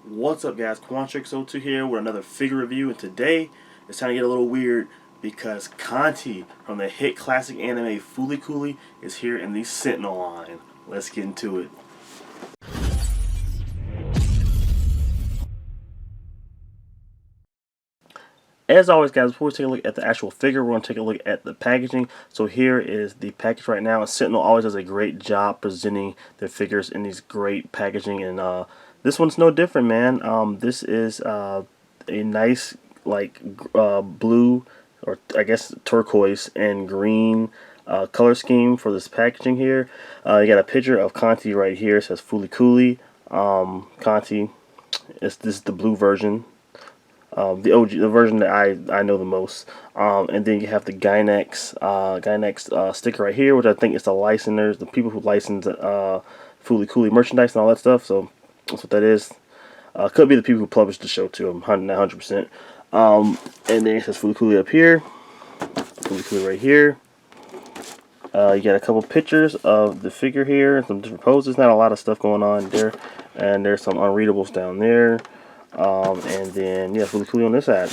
What's up, guys? Quantrix02 here with another figure review, and today it's time to get a little weird because Canti from the hit classic anime Fooly Cooly is here in the Sentinel line. Let's get into it. As always, guys, before we take a look at the actual figure, we're going to take a look at the packaging. So here is the package right now, and Sentinel always does a great job presenting their figures in these great packaging, and this one's no different, man. This is a nice, like, blue, or I guess turquoise and green color scheme for this packaging here. You got a picture of Canti right here. It says Fooly Cooly. Canti. This is the blue version. The OG, the version that I know the most, and then you have the Gynex sticker right here, which I think is the licensors, the people who license Fooly Cooly merchandise and all that stuff. So that's what that is. Could be the people who published the show too. I'm not 100%. And then it says Fooly Cooly up here, Fooly Cooly right here. You got a couple pictures of the figure here, some different poses. Not a lot of stuff going on there, and there's some unreadables down there. And then, yeah, Fooly Cooly on this side.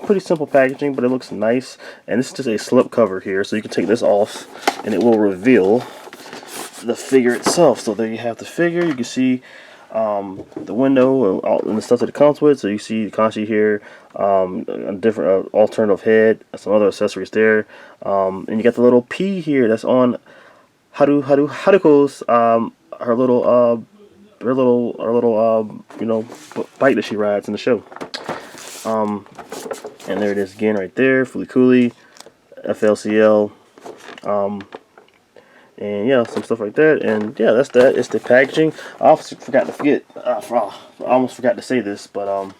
Pretty simple packaging, but it looks nice. And this is just a slip cover here, so you can take this off, and it will reveal the figure itself. So there you have the figure. You can see the window and the stuff that it comes with. So you see the Canti here, a different alternative head, some other accessories there. And you got the little P here that's on Haruko's, her little bike that she rides in the show. And there it is again right there, Fooly Cooly, FLCL, and yeah, some stuff like that. And yeah, that's that. It's the packaging. I almost forgot to say this, but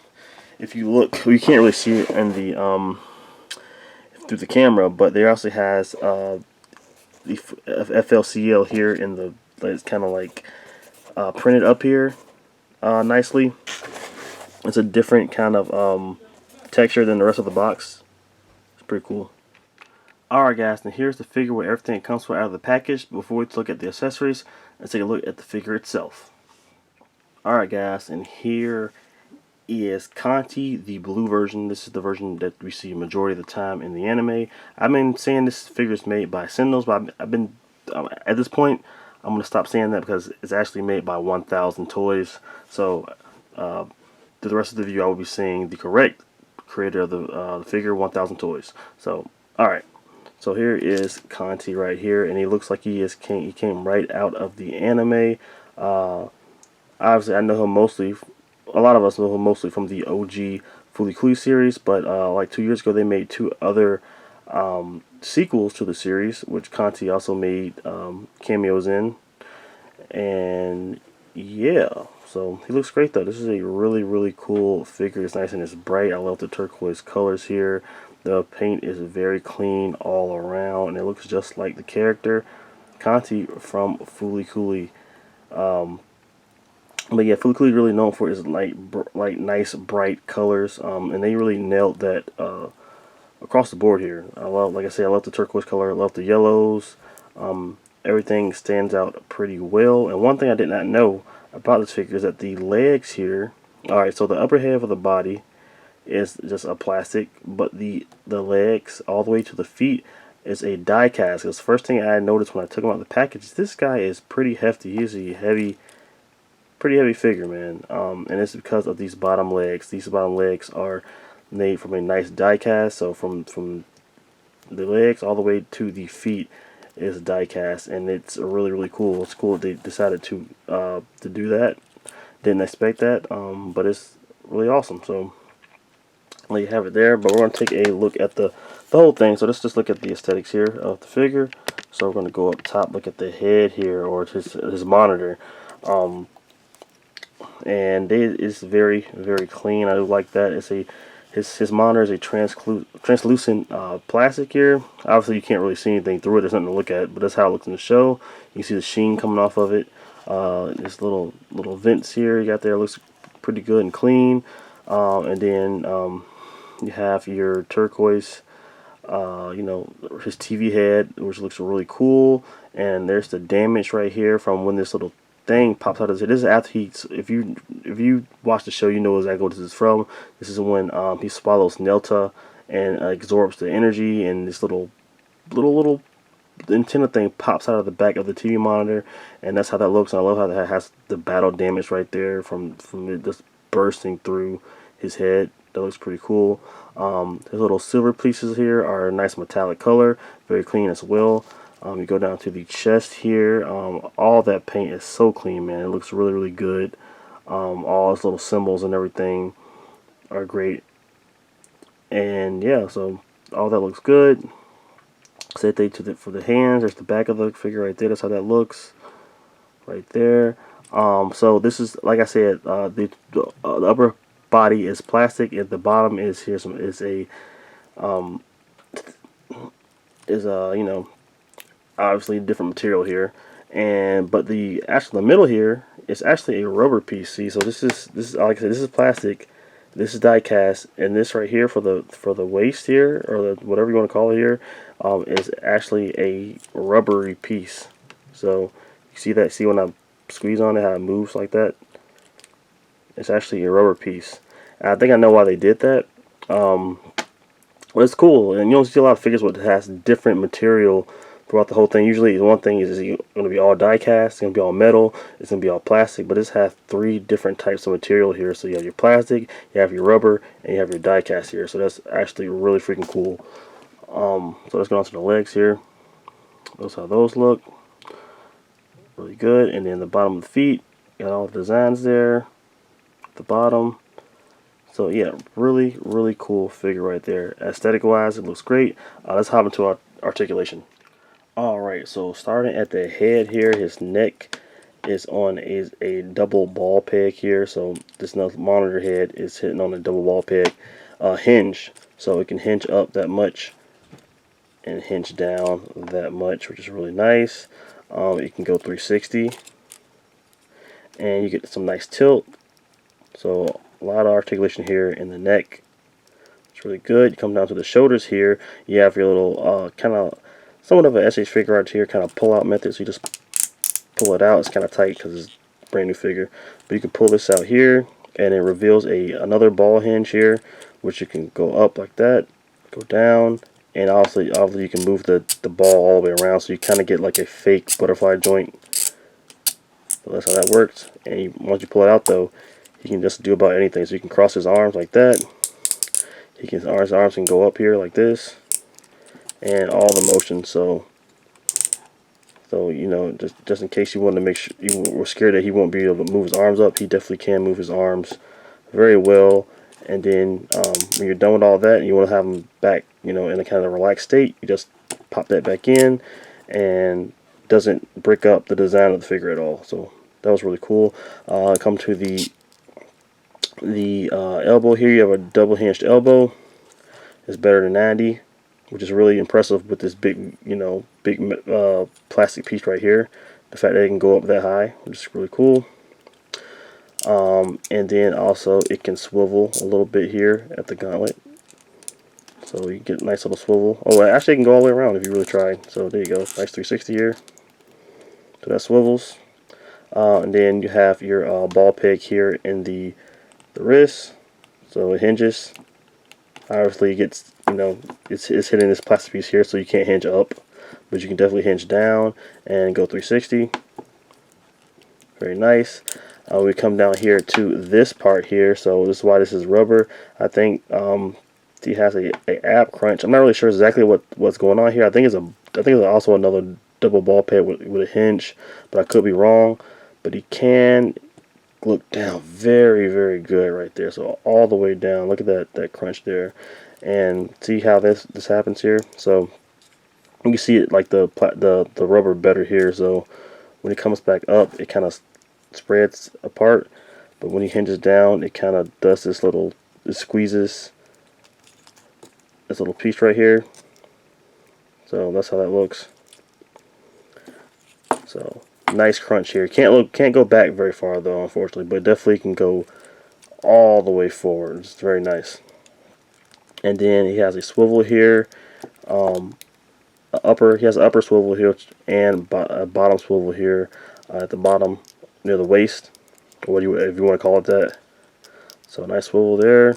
if you look, well, you can't really see it in the through the camera, but there also has the FLCL here in the, it's kind of like printed up here nicely. It's a different kind of texture than the rest of the box. It's pretty cool. Alright, guys, and here's the figure with everything that comes out of the package. Before we look at the accessories, let's take a look at the figure itself. Alright, guys, and here is Canti, the blue version. This is the version that we see majority of the time in the anime. I've been saying this figure is made by Sentinels, but I've been at this point I'm going to stop saying that because it's actually made by 1000 Toys. So to the rest of the video, I will be saying the correct creator of the figure, 1000 Toys. So alright, so here is Canti right here, and he looks like he came right out of the anime. Obviously I know him mostly, a lot of us know him mostly from the OG Fooly Cooly series, but like 2 years ago they made two other sequels to the series, which Canti also made cameos in. And yeah, so he looks great though. This is a really cool figure. It's nice and it's bright. I love the turquoise colors here. The paint is very clean all around, and it looks just like the character Canti from Fooly Cooly. But yeah, Fooly Cooly is really known for his like nice bright colors, and they really nailed that across the board here. I love, like I said, I love the turquoise color. I love the yellows. Everything stands out pretty well. And one thing I did not know about this figure is that the legs here. Alright, so the upper half of the body is just a plastic, but the legs all the way to the feet is a die cast. Because the first thing I noticed when I took him out of the package, this guy is pretty hefty. He's a pretty heavy figure, man. And it's because of these bottom legs. These bottom legs are made from a nice die cast. So from the legs all the way to the feet is die cast, and it's really cool. It's cool that they decided to do that. Didn't expect that, but it's really awesome. So there you have it there. But we're going to take a look at the whole thing. So let's just look at the aesthetics here of the figure. So we're going to go up top, look at the head here, or his monitor. And it is very clean. I like that. It's a his monitor is a translucent plastic here. Obviously you can't really see anything through it. There's nothing to look at, but that's how it looks in the show. You can see the sheen coming off of it. This little vents here you got there, looks pretty good and clean. And then you have your turquoise, his TV head, which looks really cool. And there's the damage right here from when this little thing pops out of his head. This is after he, if you watch the show, you know exactly what this is from. This is when he swallows Nelta and absorbs the energy, and this little antenna thing pops out of the back of the TV monitor, and that's how that looks. And I love how that has the battle damage right there from it just bursting through his head. That looks pretty cool. His little silver pieces here are a nice metallic color, very clean as well. You go down to the chest here. All that paint is so clean, man. It looks really, really good. All his little symbols and everything are great. And yeah, so all that looks good. Same thing for the hands. There's the back of the figure right there. That's how that looks right there. So this is, like I said, the upper body is plastic, and the bottom is here. Is a you know, obviously different material here, but the middle here is actually a rubber piece. See, so this is like I said, this is plastic, this is die cast, and this right here for the waist here, or whatever you want to call it here, is actually a rubbery piece. So you see that? See when I squeeze on it, how it moves like that? It's actually a rubber piece. And I think I know why they did that. Well, it's cool, and you don't see a lot of figures that has different material throughout the whole thing. Usually, the one thing is going to be all die cast, it's going to be all metal, it's going to be all plastic. But this has 3 different types of material here. So you have your plastic, you have your rubber, and you have your die cast here. So that's actually really freaking cool. So let's go on to the legs here. That's how those look. Really good. And then the bottom of the feet, got all the designs there. The bottom. So yeah, really, really cool figure right there. Aesthetic wise, it looks great. Let's hop into our articulation. Alright, so starting at the head here, his neck is on a double ball peg here. So this monitor head is hitting on a double ball peg hinge. So it can hinge up that much and hinge down that much, which is really nice. It can go 360, and you get some nice tilt. So a lot of articulation here in the neck. It's really good. You come down to the shoulders here. You have your little kind of somewhat of a SH figure art here, kind of pull out method. So you just pull it out. It's kind of tight because it's a brand new figure. But you can pull this out here, and it reveals another ball hinge here, which you can go up like that, go down, and obviously you can move the ball all the way around. So you kind of get like a fake butterfly joint. So that's how that works. And once you pull it out, though, he can just do about anything. So you can cross his arms like that. His arms can go up here like this, and all the motion. So you know, just in case you want to make sure you were scared that he won't be able to move his arms up, he definitely can move his arms very well. And then when you're done with all that, and you want to have him back, you know, in a kind of relaxed state, you just pop that back in, and doesn't break up the design of the figure at all. So that was really cool. Come to the elbow here. You have a double hinged elbow. It's better than 90, which is really impressive with this big, you know, plastic piece right here. The fact that it can go up that high, which is really cool. And then also it can swivel a little bit here at the gauntlet. So you get a nice little swivel. Oh, actually it can go all the way around if you really try. So there you go, nice 360 here. So that swivels. And then you have your ball peg here in the wrist. So it hinges. Obviously it gets, you know, it's hitting this plastic piece here, so you can't hinge up. But you can definitely hinge down and go 360. Very nice. We come down here to this part here, so this is why this is rubber. I think he has a ab crunch. I'm not really sure exactly what's going on here. I think it's also another double ball peg with a hinge, but I could be wrong. But he can look down very, very good right there. So all the way down. Look at that crunch there, and see how this happens here. So you can see it like the rubber better here. So when it comes back up, it kind of spreads apart, but when he hinges down, it kind of does it squeezes this little piece right here. So that's how that looks. So nice crunch here. Can't go back very far though, unfortunately, but definitely can go all the way forward. It's very nice. And then he has a swivel here. He has an upper swivel here and a bottom swivel here at the bottom near the waist, or if you want to call it that. So a nice swivel there.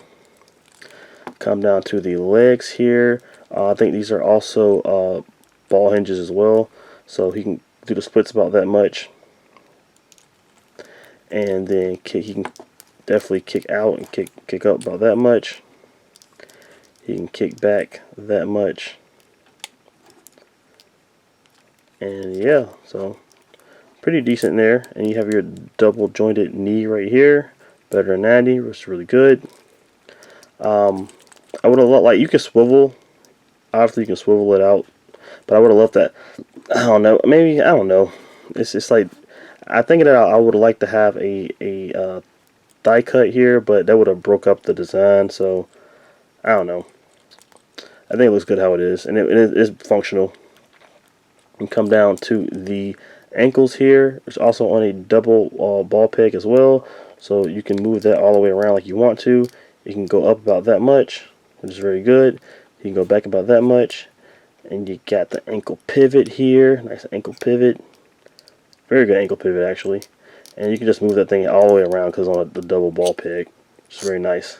Come down to the legs here. I think these are also ball hinges as well, so he can do the splits about that much. And then he can definitely kick out and kick up about that much. He can kick back that much. And yeah, so pretty decent there. And you have your double jointed knee right here, better than 90, which is really good. I would have loved, like, you can swivel, obviously you can swivel it out, but I would have loved that. I don't know, maybe, I don't know. It's like, I think that I would have liked to have a die cut here, but that would have broke up the design, so I don't know. I think it looks good how it is, and it is functional. And come down to the ankles here. It's also on a double ball peg as well, so you can move that all the way around like you want to. You can go up about that much, which is very good. You can go back about that much, and you got the ankle pivot here. Nice ankle pivot. Very good ankle pivot, actually. And you can just move that thing all the way around because on the double ball peg. It's very nice.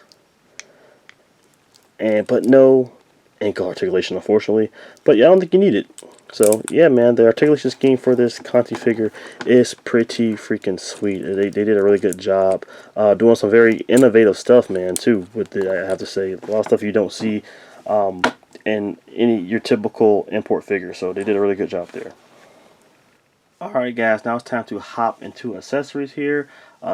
But no ankle articulation, unfortunately. But yeah, I don't think you need it. So yeah, man, the articulation scheme for this Canti figure is pretty freaking sweet. They did a really good job doing some very innovative stuff, man, too. With it, I have to say, a lot of stuff you don't see in your typical import figure. So they did a really good job there. Alright guys, now it's time to hop into accessories here.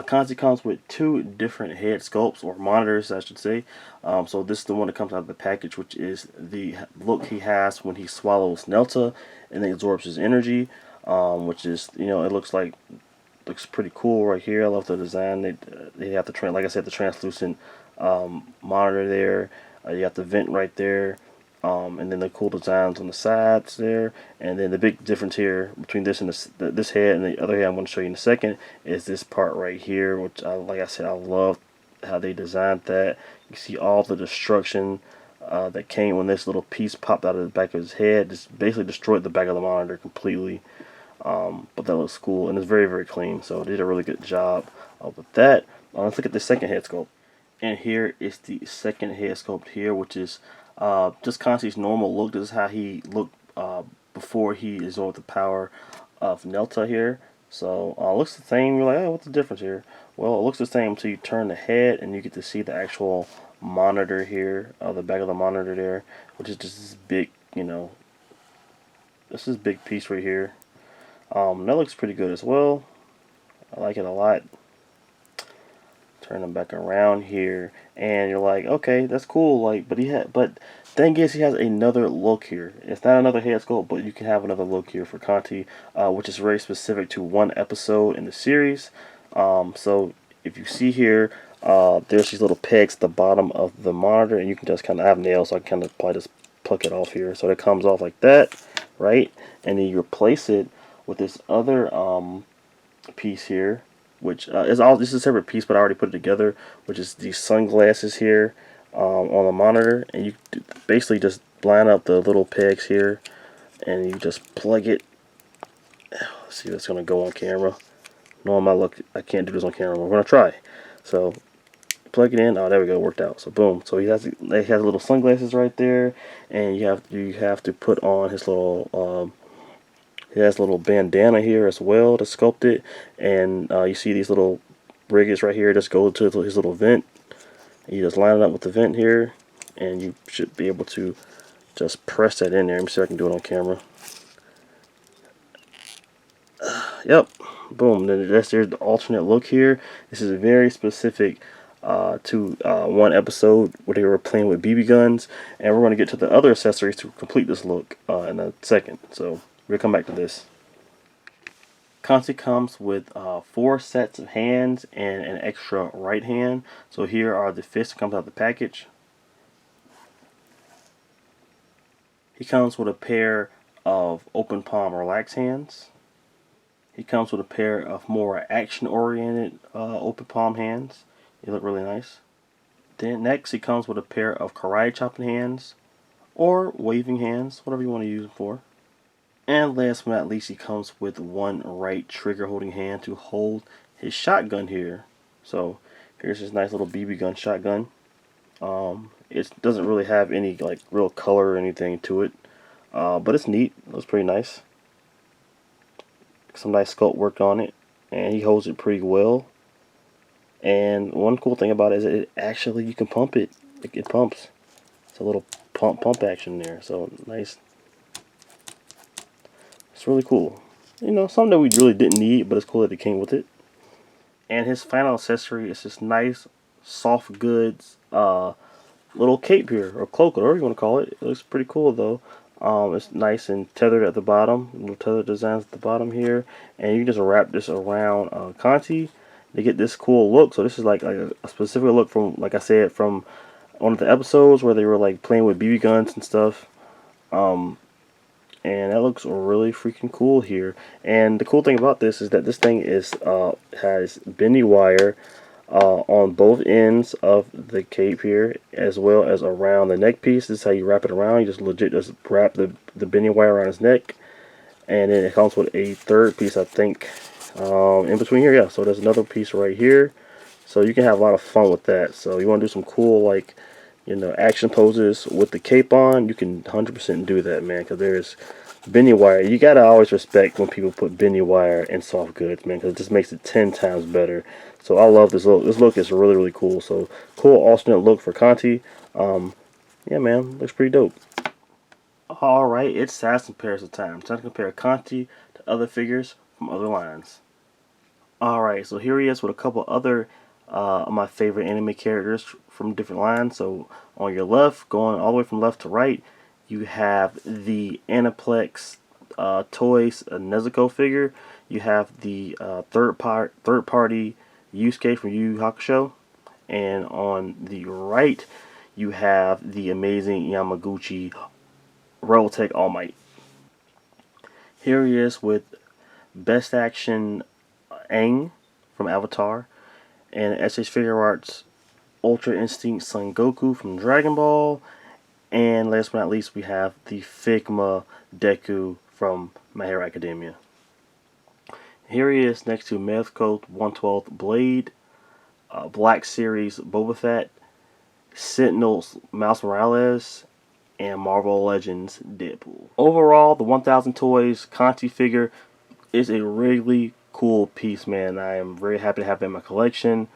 Canti comes with two different head sculpts, or monitors I should say. So this is the one that comes out of the package, which is the look he has when he swallows Nelta and then absorbs his energy. Which is, you know, it looks pretty cool right here. I love the design. They have the, like I said, the translucent monitor there. You got the vent right there. And then the cool designs on the sides there, and then the big difference here between this and this head and the other head I'm going to show you in a second is this part right here, which like I said, I love how they designed that. You see all the destruction that came when this little piece popped out of the back of his head. Just basically destroyed the back of the monitor completely. But that looks cool, and it's very, very clean, so they did a really good job with that. Let's look at the second head sculpt. And here is the second head sculpt here, which is just Canti's normal look. This is how he looked before he absorbed the power of Nelta here. So it looks the same. You're like, oh, what's the difference here? Well, it looks the same until you turn the head and you get to see the actual monitor here, the back of the monitor there, which is just this big, you know, this is big piece right here. That looks pretty good as well. I like it a lot. Turn them back around here, and you're like, okay, that's cool. Like, but thing is, he has another look here. It's not another head sculpt, but you can have another look here for Canti, which is very specific to one episode in the series. So if you see here, there's these little pegs at the bottom of the monitor, and you can just kind of, I have nails, so I can kind of probably just pluck it off here. So it comes off like that, right? And then you replace it with this other piece here, which this is a separate piece, but I already put it together, which is these sunglasses here on the monitor, and you basically just line up the little pegs here, and you just plug it. Let's see if it's gonna go on camera. No, on my luck, I can't do this on camera. We're gonna try. So plug it in. Oh, there we go. Worked out. So boom. So he has little sunglasses right there, and you have to put on his little. He has a little bandana here as well to sculpt it, and you see these little riggers right here. Just go to his little vent. You just line it up with the vent here, and you should be able to just press that in there. Let me see if I can do it on camera. Yep, boom. Then there's the alternate look here. This is very specific to one episode where they were playing with BB guns, and we're going to get to the other accessories to complete this look in a second. So we'll come back to this. Canti comes with 4 sets of hands and an extra right hand. So here are the fists that comes out of the package. He comes with a pair of open palm relaxed hands. He comes with a pair of more action oriented open palm hands. They look really nice. Then next he comes with a pair of karate chopping hands or waving hands, whatever you want to use them for. And last but not least, he comes with one right trigger holding hand to hold his shotgun here. So here's his nice little BB gun shotgun. It doesn't really have any like real color or anything to it, but it's neat. It looks pretty nice. Some nice sculpt work on it, and he holds it pretty well. And one cool thing about it is that it actually, you can pump it. It pumps. It's a little pump action there. So nice. It's really cool. You know, something that we really didn't need, but it's cool that it came with it. And his final accessory is this nice, soft goods little cape here, or cloak, or whatever you want to call it. It looks pretty cool though. It's nice and tethered at the bottom. Little tether designs at the bottom here, and you can just wrap this around Canti to get this cool look. So this is like a specific look from, like I said, from one of the episodes where they were like playing with BB guns and stuff. And that looks really freaking cool here. And the cool thing about this is that this thing is has bendy wire on both ends of the cape here, as well as around the neck piece. This is how you wrap it around. You just legit just wrap the bendy wire around his neck, and then it comes with a third piece, I think, in between here. Yeah, so there's another piece right here. So you can have a lot of fun with that. So you want to do some cool, like, you know, action poses with the cape on, you can 100% do that, man, because there's bendy wire. You gotta always respect when people put bendy wire in soft goods, man, because it just makes it 10 times better. So I love this look. This look is really, really cool. So cool alternate look for Canti. Yeah, man, looks pretty dope. Alright, it's size comparison time. Time to compare Canti to other figures from other lines. Alright, so here he is with a couple other my favorite anime characters from different lines. So on your left, going all the way from left to right, you have the Aniplex Toys Nezuko figure. You have the third party Yusuke from Yu Yu Hakusho, and on the right you have the amazing Yamaguchi Robotech All Might. Here he is with Best Action Aang from Avatar, and SH Figure Arts Ultra Instinct Son Goku from Dragon Ball, and last but not least we have the Figma Deku from My Hero Academia. Here he is next to Myth Code 112 Blade, Black Series Boba Fett, Sentinels Miles Morales, and Marvel Legends Deadpool. Overall, the 1000 Toys Canti figure is a really cool piece, man. I am very happy to have it in my collection.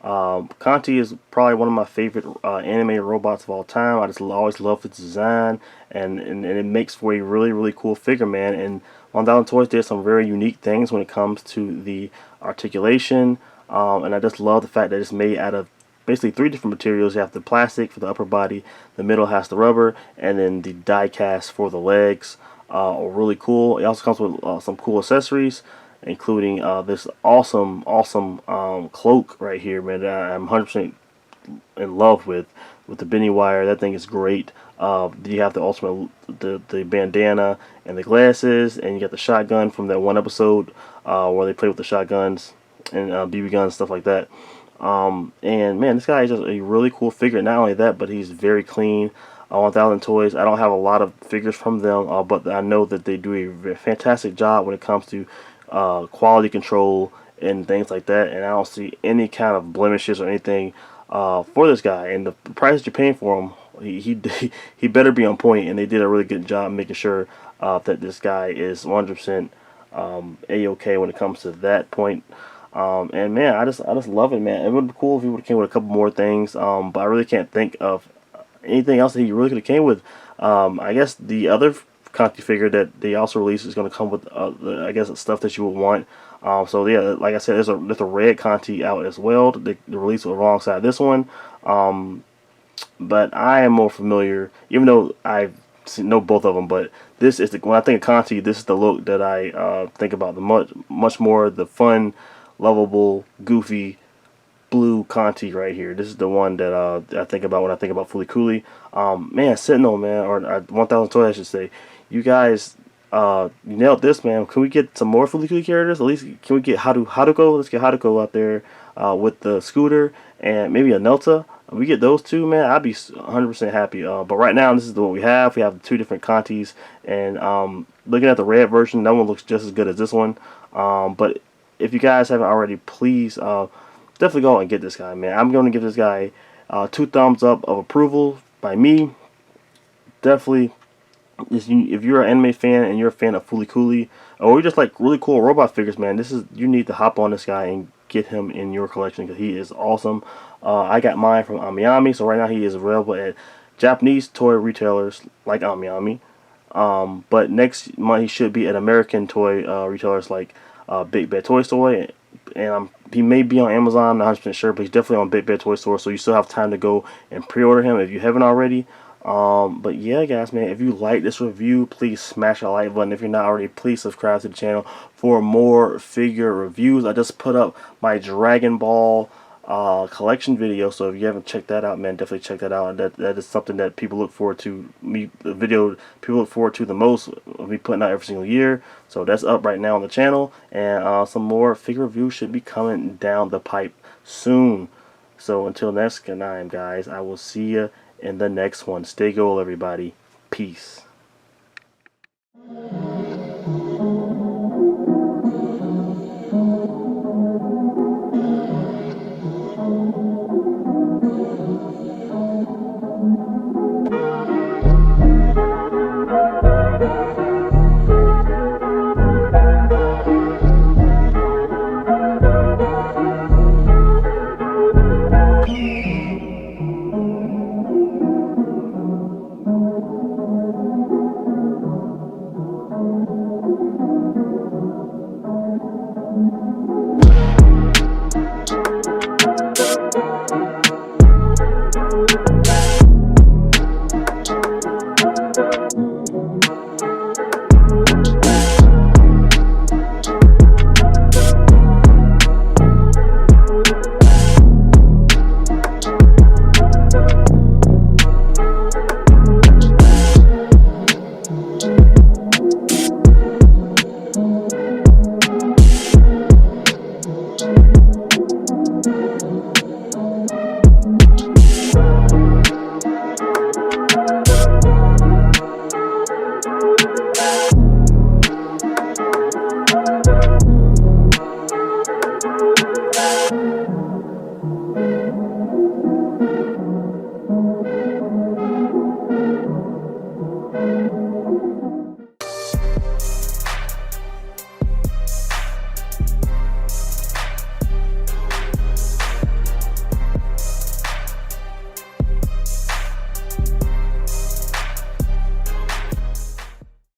Canti is probably one of my favorite animated robots of all time. I just always love its design, and it makes for a really, really cool figure, man. And 1000 Toys did some very unique things when it comes to the articulation, and I just love the fact that it's made out of basically 3 different materials. You have the plastic for the upper body, the middle has the rubber, and then the die cast for the legs. Really cool. It also comes with some cool accessories, including this awesome cloak right here, man, that I'm 100% in love with the bendy wire. That thing is great. You have the ultimate, the bandana and the glasses, and you got the shotgun from that one episode where they play with the shotguns and BB guns and stuff like that. And man, this guy is just a really cool figure. Not only that, but he's very clean. 1000 Toys, I don't have a lot of figures from them, but I know that they do a fantastic job when it comes to quality control and things like that, and I don't see any kind of blemishes or anything for this guy. And the price you're paying for him, he better be on point, and they did a really good job making sure that this guy is 100% a-okay when it comes to that point. And man, I just love it, man. It would be cool if he would have came with a couple more things, but I really can't think of anything else that he really could have came with. I guess the other Canti figure that they also released is going to come with I guess stuff that you would want. So yeah, like I said, there's a red Canti out as well. They released alongside this one. But I am more familiar, even though I know both of them. But this is when I think of Canti, this is the look that I think about the much more the fun, lovable, goofy blue Canti right here. This is the one that I think about when I think about Fooly Cooly. Man, Sentinel, man, or 1000 Toys, I should say. You guys you nailed this, man. Can we get some more Fooly Cooly characters? At least can we get Haruko? Let's get Haruko out there with the scooter, and maybe a Nelta. If we get those two, man, I'd be 100% happy. But right now, this is what we have. We have two different Cantis, and looking at the red version, that one looks just as good as this one. But if you guys haven't already, please definitely go out and get this guy, man. I'm going to give this guy 2 thumbs up of approval by me. Definitely, if you're an anime fan and you're a fan of Fooly Cooly, or you just like really cool robot figures, man, you need to hop on this guy and get him in your collection because he is awesome. I got mine from AmiAmi, so right now he is available at Japanese toy retailers like AmiAmi. But next month he should be at American toy retailers like Big Bad Toy Store, and he may be on Amazon. I'm not 100% sure, but he's definitely on Big Bad Toy Store, so you still have time to go and pre-order him if you haven't already. But yeah, guys, man, if you like this review, please smash that like button. If you're not already, please subscribe to the channel for more figure reviews. I just put up my Dragon Ball collection video, so if you haven't checked that out, man, definitely check that out. That is something that people look forward to. The video people look forward to the most, we putting out every single year. So that's up right now on the channel, and some more figure reviews should be coming down the pipe soon. So until next time, guys, I will see you in the next one. Stay gold, everybody. Peace.